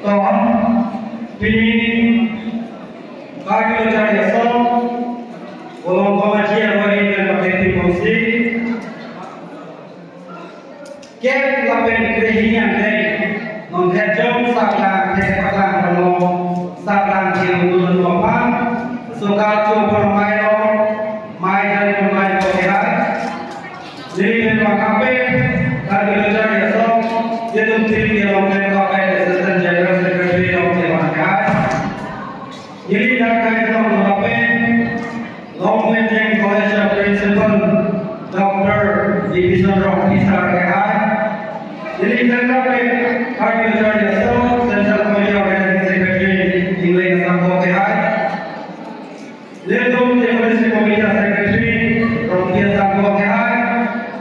Tom, Pini, Bagel Jaya Song, Olong Komaji Awari dan Paketi Mosi, Kek Lapen Krehinya Dek, Menghejong Sablang Dek Patang Pelong, Sablang Cium Papan, Sukatu Permaino, Mai dan Permaino Kehat, Jadi Wakape, Bagel Jaya Song, Jedung Tim yang Wakape Assistant General Secretary of the Masyarakat. Jadi terkait dengan Wakape, Long Meeting College of Principal Dr. Division Officer AI. Jadi terkait Bagel Jaya Song, Central Committee Organizing Secretary Inglés Sangko AI. Jedung Policy Committee Secretary Rompian Sangko AI.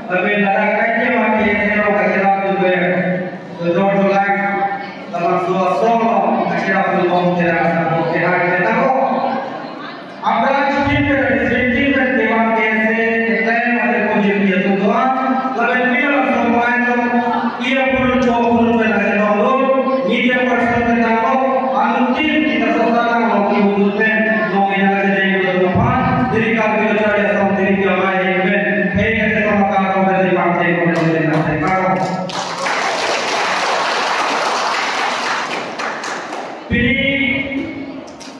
Tapi datangkannya mati yang kira juga. Kedua tulak dalam dua solo akhirnya belum tidak oke hari tahu. Apabila kita disini dan dewan kese iklan ada kunjung dia tuan, lebih bila semua itu ia perlu berlari dulu. Media person tahu, mungkin kita sekarang mau dibutuhkan nominal saja yang berdepan. Jadi kalau kita ada something yang lain, kita sama kalau dari partai kemudian kita tahu.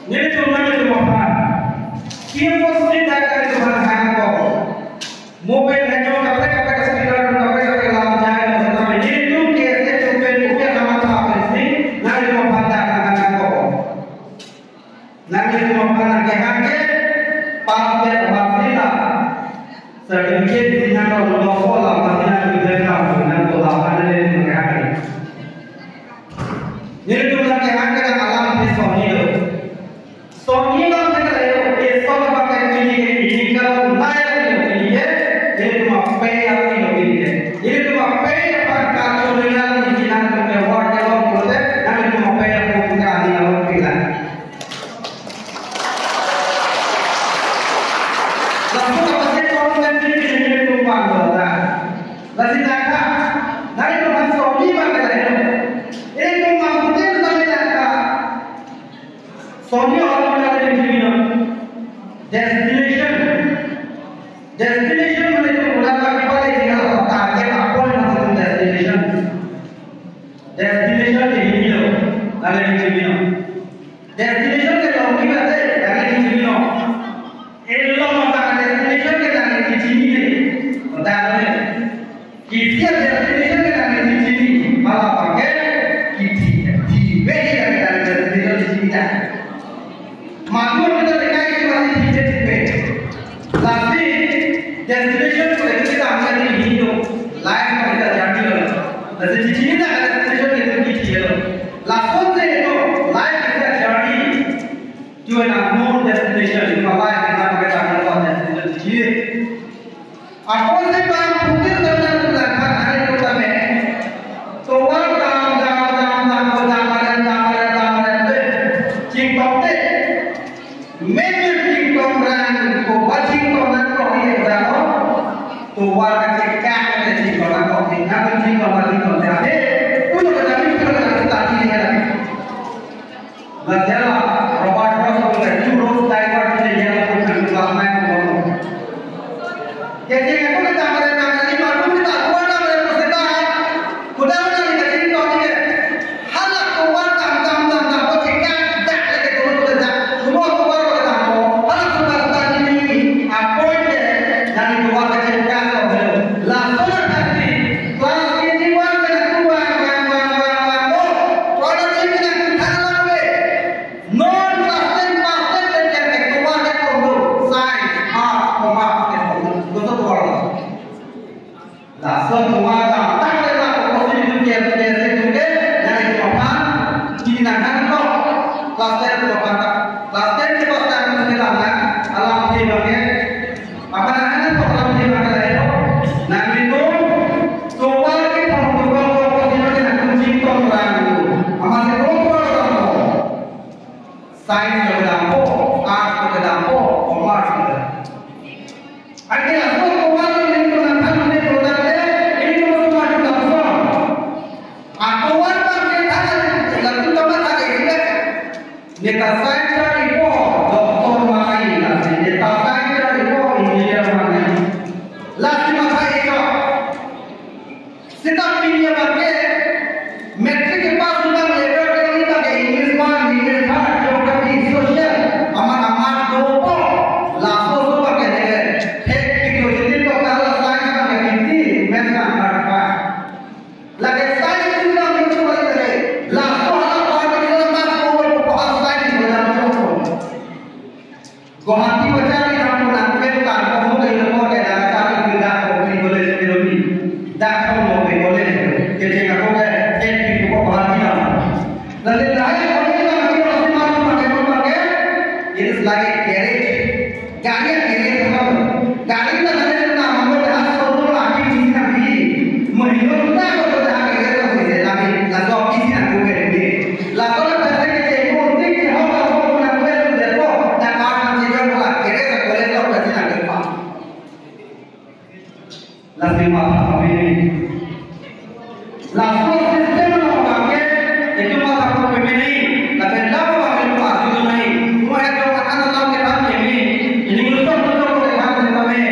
Ini cuma itu apa? Dia mesti datang ke mana kau? Mobile hanya kata speaker, kata lawan jangan sama ini tu kese cukup bukan nama apa sih? Nanti mau patah akan kau. Nanti mau patah kehangke, pasir pasila. Sedikit di sana kalau bola pasila juga tahu nanti bola ada di kehangke. Ini tu lagi kehangke dan alam di Sony tu. Sony lah sekarang ini soal pakai ini kalau naik ini dia cuma pay apa ini dia cuma pay apa kalau dia ini jangan berbuat kalau boleh nanti cuma pay apa kita ada yang bilang. Lalu apa sih kalau nanti ini tumpang dah. Lalu nak nanti tumpang Sony mana dia? Ini tumpang mungkin sampai nak. Sony destination mana itu bukan apa lagi kalau target apa yang maksud destination ini loh ada di sini destination ke dalam kita ada di sini elok maka destination ke dalam di sini betul kita destination ke dalam di sini malah pakai kita di beda dari destination di sini makhluk kita dekat itu masih di beda tapi destination kita akan di hidup lain kita jadi loh. Jadi di sini ada destination itu kita loh. Langsung itu lain kita jadi juga non destination itu apa yang kita pakai cara buat destination di sini. Aku sih bang mungkin dalam bulan hari itu kami tuan Tuan ketika di dalam kopi, nanti di dalam kopi, untuk menjadi kita ini ada. Masalah Robert Ross oleh Jurus Tiger di dalam kopi selama itu. Jadi aku kita mereka ini baru kita buat dalam proses kuda kita ini kau ini halak tuan tam ketika dah lagi turun semua tuan kita mau halak tuan ini apa je dari tuan ketika sains kedampo, art kedampo, commerce kedampo. Akhirnya semua orang ini menggunakan produknya ini semua kedampo. Aturan pakai tangan, lalu teman Data scientist ipo doktor mangai lagi, data scientist ipo engineer mangai. Lagi makai itu, setiap dunia pakai metrik pas sudah level ini pakai English one, English hard, geography, social, amat dopo, langsung tu pakai deh. Hek itu jadi tu kalau science pakai ini, math kan hard. Lagi science itu yang itu pakai deh. Langsung Guwahati macam orang menangkap kamu dari lembaga dan cari kerja kau boleh sendiri, dah kau boleh jadi aku jadi kita Guwahati nama. Lalu lain orang kita masih pakai, ini lagi garage, gari kita ada nama kita harus tahu lagi di sini, mungkin kita kalau dah garage tu mesti lagi di sini aku garage, lalu kita jadi mungkin kita Lalu kami langsung sistem memakai itu masa ini. Tapi lama kami lupa itu naik. Semua yang makan dalam kita ini betul kita kami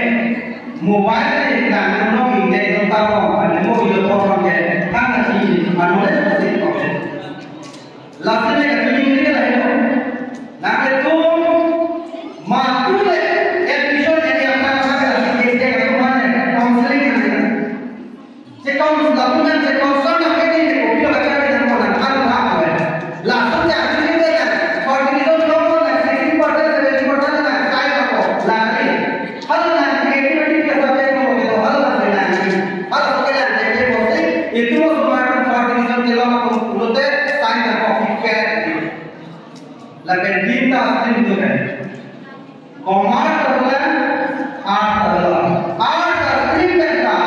mobile dan teknologi yang utama dan mobil orang yang sangat sih manusia seperti itu. Lalu kita ini lah itu. Nah itu masuk episode yang akan kami Sekau lakukan sekau sana ini kopi baca dengan orang apa ya? Langsung jadi juga ya. Kalau kita ngomong lagi 60% lah saya apa? Lari. Hal nanti ini kita baca kalau kita hal nanti. Hal sekarang jadi posisi itu semua 40% kalau menurutnya saya kopi karet. Lalu kita asli itu kan. Komar adalah adalah asli mereka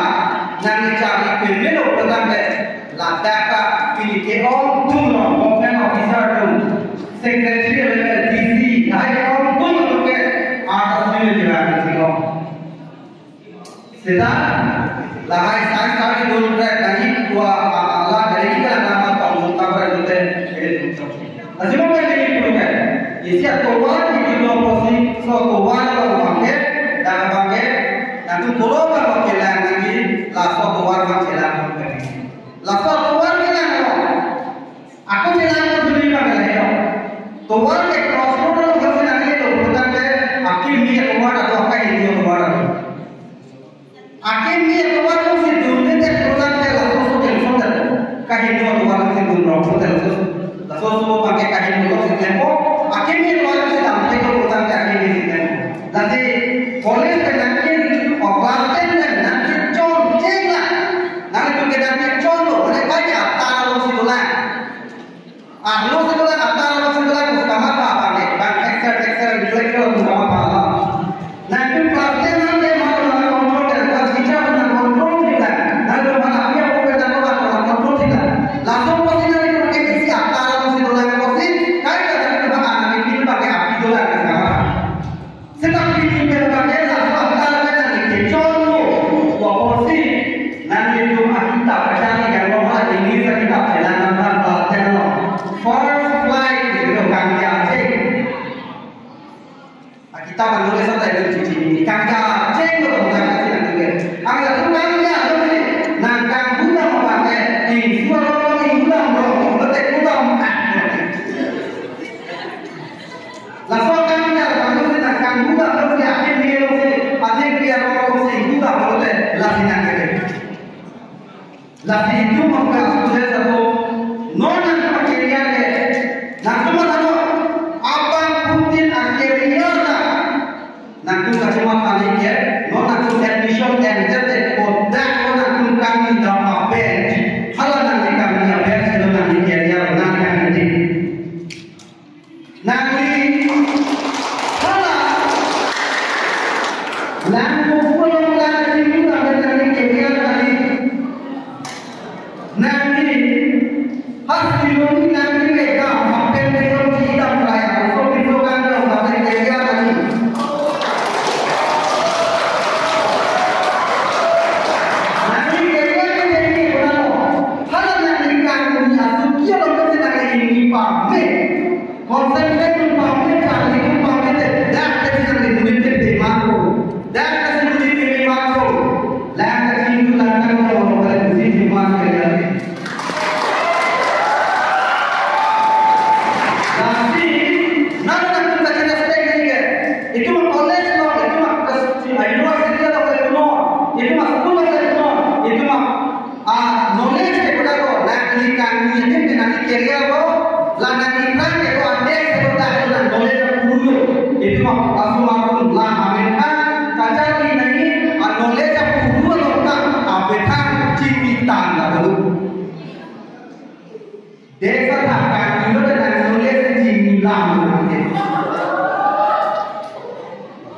nanti cari pemilu pertama data pilih orang dulu government officer dulu secretary level DC naik orang dulu ke atas pilih jalan sini sedang lahai saya dulu lagi dua Allah dari kita nama kamu kabar itu Asal apa yang ini kan? Isi aturan di dalam posisi soal kalau pakai dan pakai nanti kalau pakai lagi langsung keluar masalah pakai. Langsung keluar kita aku bilang sendiri pakai keluar ke crossroad kalau lagi itu bukan ke akhir dia keluar atau apa ini keluar. Akhir dia keluar itu dunia dia keluar ke langsung telepon kahit keluar ke dunia telepon. Langsung semua pakai kahit untuk tempo. Akhirnya keluar sila mereka keluar ke akhirnya sila. Nanti polis nanti operasi nanti congceng lah. Nanti tu kita nanti conglo. Mereka banyak taruh situlah. Lu situlah taruh situlah bersama apa pakai. Bang extra dijual bersama apa. Nanti kelasnya nanti malah kontrol dan kita benar kontrol kita. Nanti malah dia bukan dapat kontrol kita. Langsung posisi nanti pakai isi taruh situlah posisi. Setapi ini berbagai lakukan dalam ini contoh proporsi nanti itu kita percaya yang bahwa ini kita jalan tanpa channel first flight itu kami aceh kita menulis saja itu ini kami aceh itu bukan kasih nanti agak sebenarnya tapi nangkang guna memakai ini suara ini ulang betul ulang langsung Buka terus ya, akhir dia orang buka boleh latihan kita. Latihan itu membuat sudah satu nona akhirnya ke. Nah cuma satu apa putin akhirnya lah. Nah tu cuma kali ke, nona tu admission and jadi kodak nona tu kami dapat bench. Kalau nanti kami ya bench itu nanti dia nanti kami nanti Lalu pulang lagi juga dari kerja tadi. Nanti hasil ini nanti mereka makan besok tidak mulai. Besok kan dari kerja tadi. Nanti kerja ini berapa? Kalau nanti kamu punya suki kalau kita ini pakai konsentrasi. kami ini nanti kerja ko, lana kita itu ada sekolah itu boleh terpuru. Itu langsung aku lah Amerika, kaca ini boleh terpuru orang Amerika cipta lalu. Desa tak itu dengan boleh cipta lalu.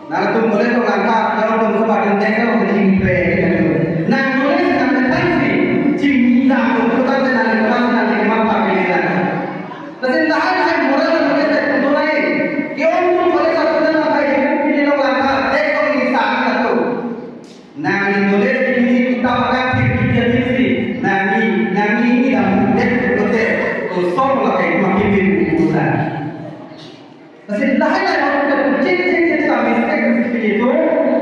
Nah itu boleh tu langkah kalau tu sebab desa boleh cipta. Nah boleh sampai tadi cipta tu kan dengan orang yang mampu bela. Tapi dah ada moral boleh tu lain. Kau tu boleh satu nama baik ini lo langkah desa ini tak tu. Nah ini boleh ini kita akan kita sendiri. Nah ini dah mudah betul. Tu semua kayak makin mudah. Tapi dah ada orang cip kami itu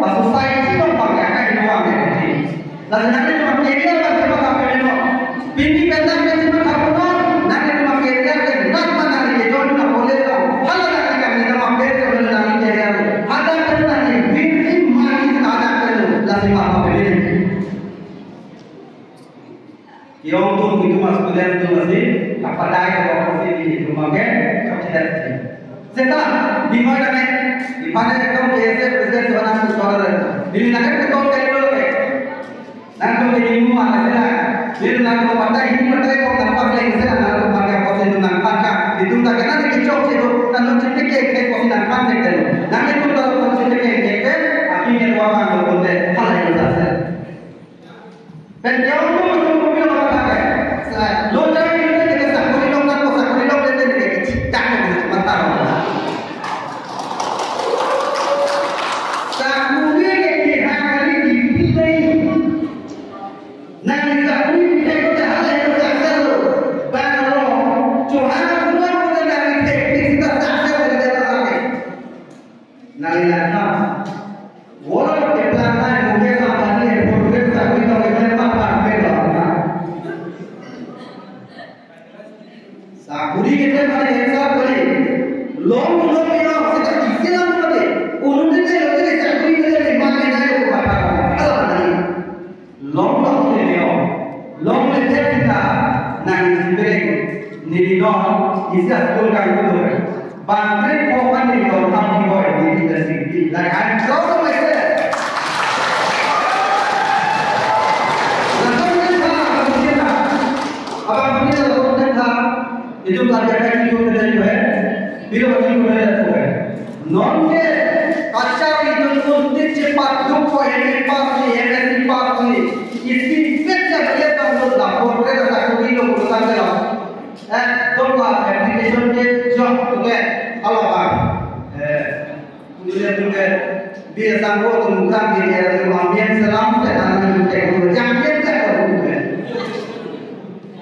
society itu pakai dua macam. Lalu nanti cuma kerja macam apa itu. Bini pendam cuma kamu nanti cuma kerja nak mana ni jodoh nak boleh tahu. Kalau nanti kami nama kerja boleh nanti kerja. Ada kan nanti bini mati ada kan lalu apa boleh. Yang tu itu masuk dalam tu masih apa dah kalau masih di rumah ke kerja. Sekarang di mana ni? Di mana kita biasa presiden seorang sekolah. Di mana kita tahu kalau ke? Nanti kita ini semua ada. Di mana kita pada ini pada kita nampak lagi sana. Nanti pada apa itu nampak kan? Itu tak kena dikicau itu. Nanti kita ke kopi nampak lagi. Nanti kita tahu kita ke. Akhirnya dua orang berbuat hal yang besar. Dan yang itu kopi orang pakai. Lo jangan kita sakuri dong itu kita cipta itu mata. Itu pelajaran itu kita juga, bila bagi kita juga. Non-ke kaca itu untuk cepat lupa yang pasti yang pasti. Isi kerja dia tahu lapor kita tak boleh urusan dia. Doa application ke job juga kalau apa. Kemudian juga dia sanggup untuk bukan dia ambil selam dan juga jangan kita juga.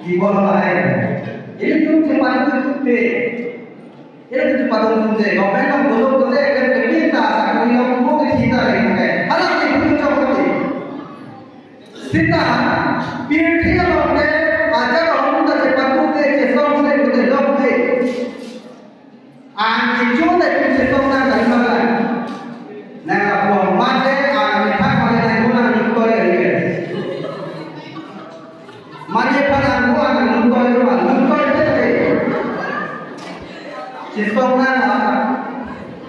Di bawah lain. Ini tu cepat tu Ini cepat tu Government yang belum tu akan kita akan yang mungkin kita lagi. Anak itu cepat tu. Kita pilih orang aja orang tu cepat tu cepat tu jauh tu. Anjing juga tu cepat tu dari mana? Nak buat macam anak kita kalau nak guna itu lagi. Mari pada gua nak guna Sistemnya apa?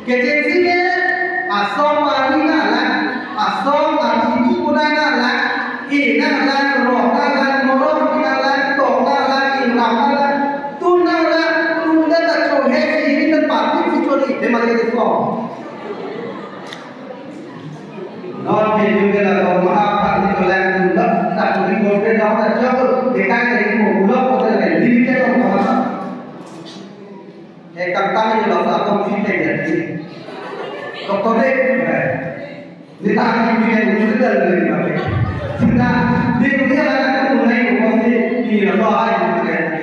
Kejensinya asal pani nala, asal anjing punai nala, ini nala, roh nala, morok nala, tok nala, inram nala, tun nala, tunda tak cohe ini tempat itu curi, demari itu semua. Non juga lah, maaf itu lagi tunda, tak curi korban dah tak jauh, dekat dari mulut korban lagi, limit itu apa? Kantang ini loh, aku mesti jadi. Dokter kita akan bikin ujian dari mana? Kita di dunia akan mulai mengkosi di luar air.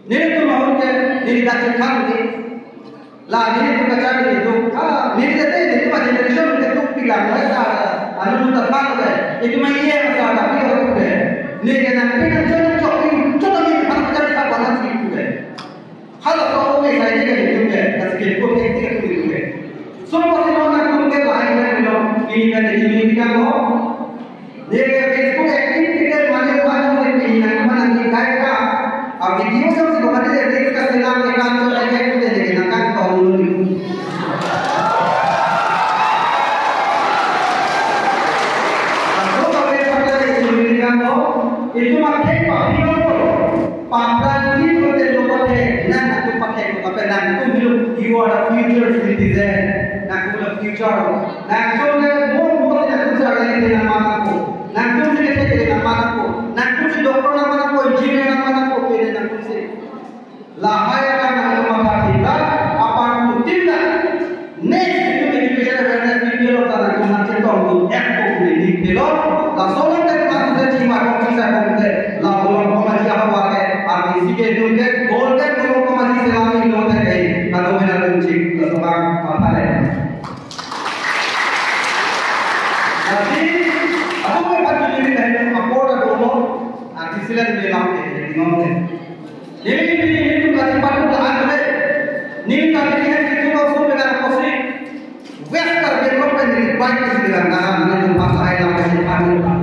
Ini tu mahu ke, ini kacau kami. Lah ini tu kacau itu. Ini kita itu macam generation itu pilang mereka. Anu terpaksa ke, itu macam ini yang saya tapi orang ke. Ini kena kita coba ni apa cari apa nanti ke. Kalau kau ni saya ni juga, tapi kau ni tidak juga. Semua orang nak mungkin lain kan, ini kan jadi kan kau. Dia Facebook aktif kita mana mana mungkin nak mana kita bicara. Nakon ke mau nak bicara ini nama aku. Nakon sih ini nama aku. Nakon sih dokter nama aku, engineer nama aku, ini nakon sih. Lahaya kan nama kita, apa aku tidak. Next itu education awareness video tentang kemajuan tahun ekor ini video. Langsung kita masuk ke cima komisi komite. Lalu komisi apa warga? Arti sih itu ke golden komisi selama ini kita ke. Kalau mana kunci sebab apa lagi? Jadi aku mau baca ini dari apa dulu? Arti silat bilang ini. Ini itu kasih pakai lahan deh. Nih tadi itu langsung dengan posisi west terbentuk menjadi baik dengan karena itu pasal yang masih panjang.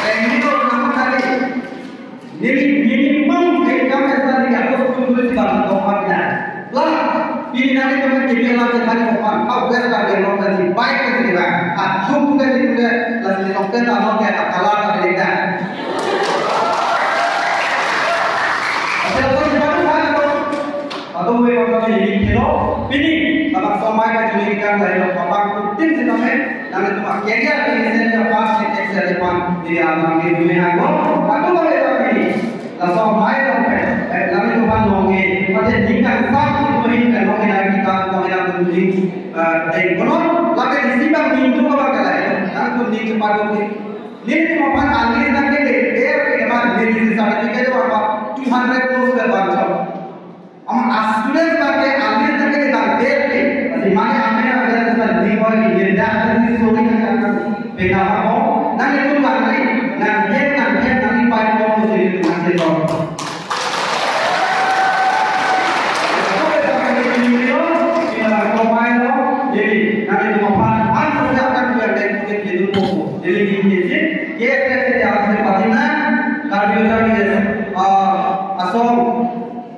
Ini kalau nama tadi, minimum income tadi harus tulis di dalam dokumennya. Lah, ini nanti teman kita langsung cari dokumen. Kau west terbentuk menjadi baik dengan. Aku juga lagi dokter atau kayak kalah tadi kan. Atau mereka jadi kilo, ini kalau semua kita jadikan dari bapak kutin sebenarnya, nanti cuma kerja ini saja pas kita depan di alam di dunia aku, atau mereka ini, kalau semua itu nanti cuma nongge, macam tinggal satu ini kan nongge lagi kita nongge lagi di ekonomi, lagi di simpang pintu apa kalau itu, nanti tu di tempat itu, ini cuma ahli nanti dia memang di sertifikat itu apa 200 plus berbanyak. हम स्टूडेंट करके आगे तक के दांत देख के दिमाग में आने वाले इसमें दिमाग में ये डांस की स्टोरी का करना बेना हो ना ये तो बात नहीं ना ये नहीं पाई को मुझे ना से तो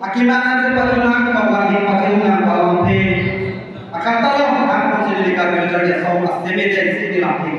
Akibatnya sepatunya kembali pakainya kalau akan tahu akan menjadi karya dari sebuah semi dari sini langsung